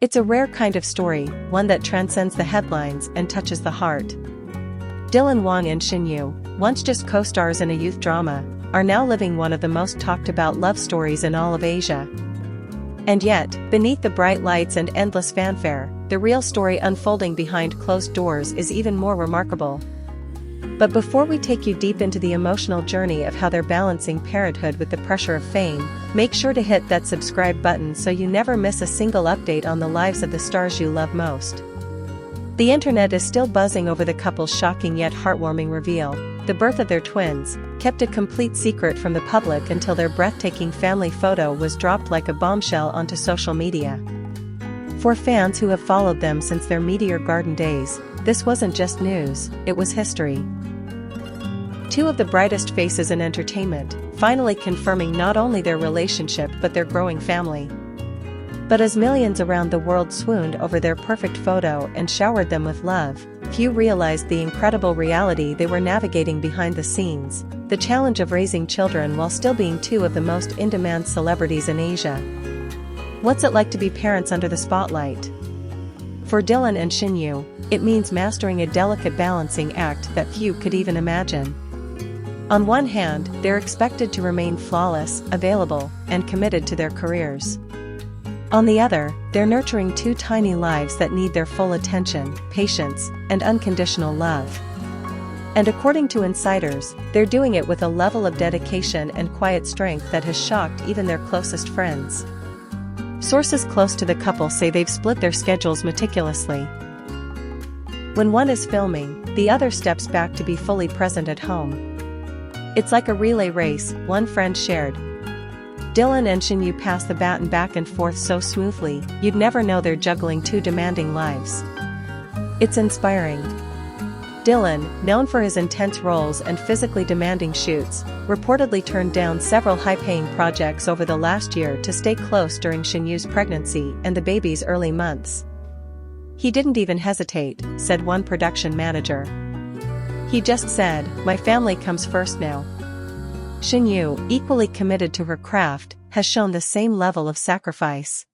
It's a rare kind of story, one that transcends the headlines and touches the heart. Dylan Wang and Shen, once just co-stars in a youth drama, are now living one of the most talked about love stories in all of Asia. And yet, beneath the bright lights and endless fanfare, the real story unfolding behind closed doors is even more remarkable. But before we take you deep into the emotional journey of how they're balancing parenthood with the pressure of fame, make sure to hit that subscribe button so you never miss a single update on the lives of the stars you love most. The internet is still buzzing over the couple's shocking yet heartwarming reveal, the birth of their twins, kept a complete secret from the public until their breathtaking family photo was dropped like a bombshell onto social media. For fans who have followed them since their Meteor Garden days, this wasn't just news, it was history. Two of the brightest faces in entertainment, finally confirming not only their relationship but their growing family. But as millions around the world swooned over their perfect photo and showered them with love, few realized the incredible reality they were navigating behind the scenes, the challenge of raising children while still being two of the most in-demand celebrities in Asia. What's it like to be parents under the spotlight? For Dylan and Shen, it means mastering a delicate balancing act that few could even imagine. On one hand, they're expected to remain flawless, available, and committed to their careers. On the other, they're nurturing two tiny lives that need their full attention, patience, and unconditional love. And according to insiders, they're doing it with a level of dedication and quiet strength that has shocked even their closest friends. Sources close to the couple say they've split their schedules meticulously. When one is filming, the other steps back to be fully present at home. It's like a relay race, one friend shared. Dylan and Shen pass the baton back and forth so smoothly, you'd never know they're juggling two demanding lives. It's inspiring. Dylan, known for his intense roles and physically demanding shoots, reportedly turned down several high-paying projects over the last year to stay close during Shen's pregnancy and the baby's early months. He didn't even hesitate, said one production manager. He just said, "My family comes first now." Shen, equally committed to her craft, has shown the same level of sacrifice.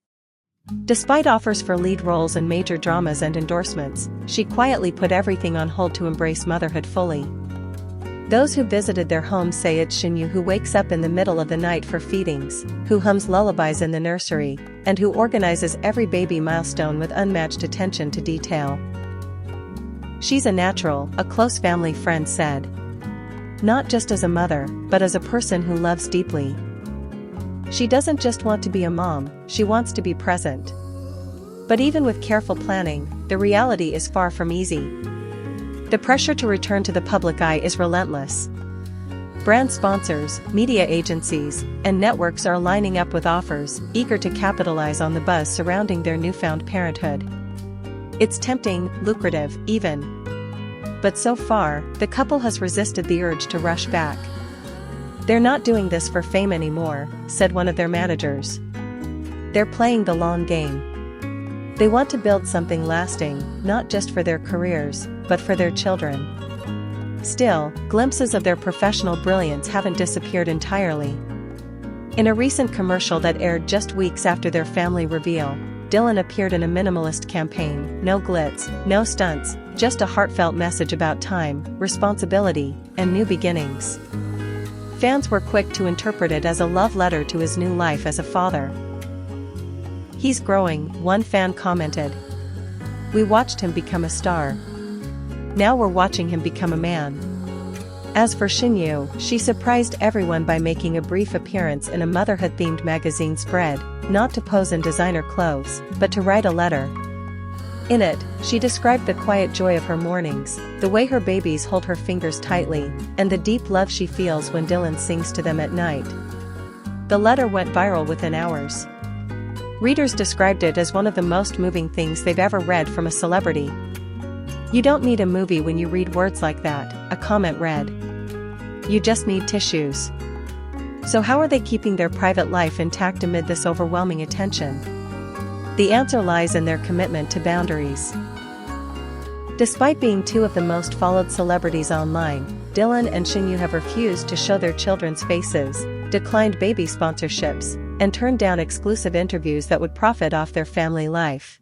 Despite offers for lead roles in major dramas and endorsements, she quietly put everything on hold to embrace motherhood fully. Those who visited their home say it's Shen who wakes up in the middle of the night for feedings, who hums lullabies in the nursery, and who organizes every baby milestone with unmatched attention to detail. "She's a natural," a close family friend said. "Not just as a mother, but as a person who loves deeply. She doesn't just want to be a mom, she wants to be present." But even with careful planning, the reality is far from easy. The pressure to return to the public eye is relentless. Brand sponsors, media agencies, and networks are lining up with offers, eager to capitalize on the buzz surrounding their newfound parenthood. It's tempting, lucrative, even. But so far, the couple has resisted the urge to rush back. "They're not doing this for fame anymore," said one of their managers. "They're playing the long game. They want to build something lasting, not just for their careers, but for their children." Still, glimpses of their professional brilliance haven't disappeared entirely. In a recent commercial that aired just weeks after their family reveal, Dylan appeared in a minimalist campaign, no glitz, no stunts, just a heartfelt message about time, responsibility, and new beginnings. Fans were quick to interpret it as a love letter to his new life as a father. "He's growing," one fan commented. "We watched him become a star. Now we're watching him become a man." As for Shen, she surprised everyone by making a brief appearance in a motherhood-themed magazine spread, not to pose in designer clothes, but to write a letter. In it, she described the quiet joy of her mornings, the way her babies hold her fingers tightly, and the deep love she feels when Dylan sings to them at night. The letter went viral within hours. Readers described it as one of the most moving things they've ever read from a celebrity. "You don't need a movie when you read words like that," a comment read. "You just need tissues." So how are they keeping their private life intact amid this overwhelming attention? The answer lies in their commitment to boundaries. Despite being two of the most followed celebrities online, Dylan and Shen have refused to show their children's faces, declined baby sponsorships, and turn down exclusive interviews that would profit off their family life.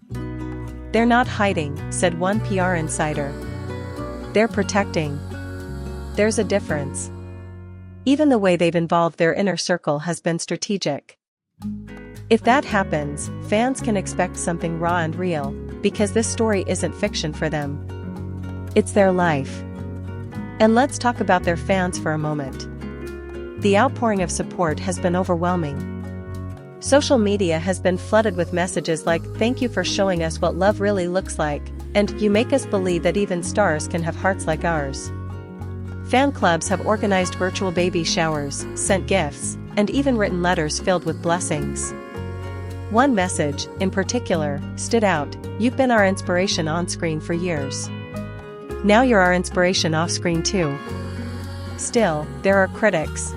"They're not hiding," said one PR insider. "They're protecting." There's a difference. Even the way they've involved their inner circle has been strategic. If that happens, fans can expect something raw and real, because this story isn't fiction for them. It's their life. And let's talk about their fans for a moment. The outpouring of support has been overwhelming. Social media has been flooded with messages like, "Thank you for showing us what love really looks like," and "You make us believe that even stars can have hearts like ours." Fan clubs have organized virtual baby showers, sent gifts, and even written letters filled with blessings. One message, in particular, stood out: "You've been our inspiration on screen for years. Now you're our inspiration off screen too." Still, there are critics.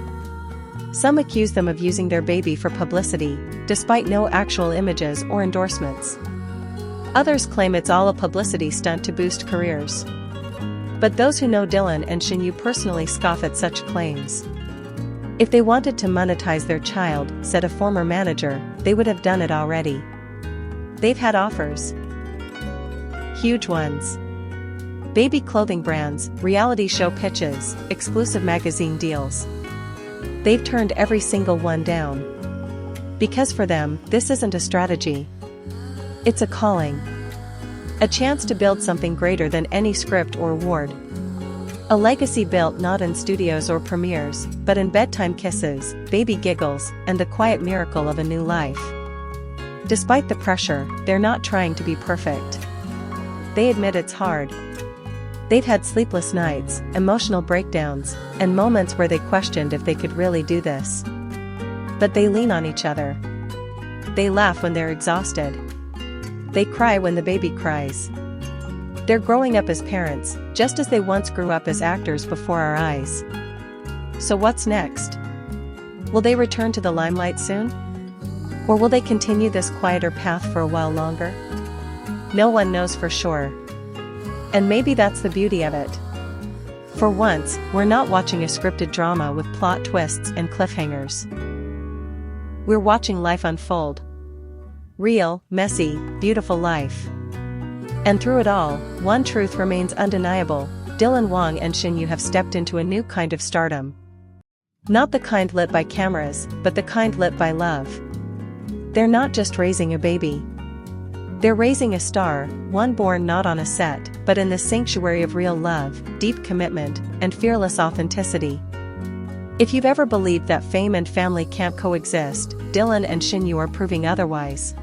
Some accuse them of using their baby for publicity, despite no actual images or endorsements. Others claim it's all a publicity stunt to boost careers. But those who know Dylan and Shen personally scoff at such claims. If they wanted to monetize their child, said a former manager, they would have done it already. They've had offers. Huge ones. Baby clothing brands, reality show pitches, exclusive magazine deals. They've turned every single one down. Because for them, this isn't a strategy. It's a calling. A chance to build something greater than any script or award. A legacy built not in studios or premieres, but in bedtime kisses, baby giggles, and the quiet miracle of a new life. Despite the pressure, they're not trying to be perfect. They admit it's hard. They've had sleepless nights, emotional breakdowns, and moments where they questioned if they could really do this. But they lean on each other. They laugh when they're exhausted. They cry when the baby cries. They're growing up as parents, just as they once grew up as actors before our eyes. So what's next? Will they return to the limelight soon? Or will they continue this quieter path for a while longer? No one knows for sure. And maybe that's the beauty of it. For once, we're not watching a scripted drama with plot twists and cliffhangers. We're watching life unfold. Real, messy, beautiful life. And through it all, one truth remains undeniable: Dylan Wang and Shen have stepped into a new kind of stardom. Not the kind lit by cameras, but the kind lit by love. They're not just raising a baby. They're raising a star, one born not on a set, but in the sanctuary of real love, deep commitment, and fearless authenticity. If you've ever believed that fame and family can't coexist, Dylan and Shen are proving otherwise.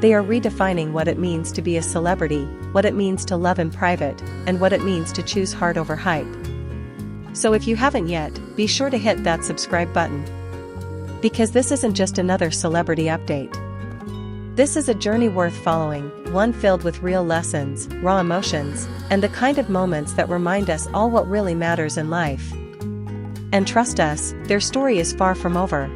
They are redefining what it means to be a celebrity, what it means to love in private, and what it means to choose heart over hype. So if you haven't yet, be sure to hit that subscribe button. Because this isn't just another celebrity update. This is a journey worth following, one filled with real lessons, raw emotions, and the kind of moments that remind us all what really matters in life. And trust us, their story is far from over.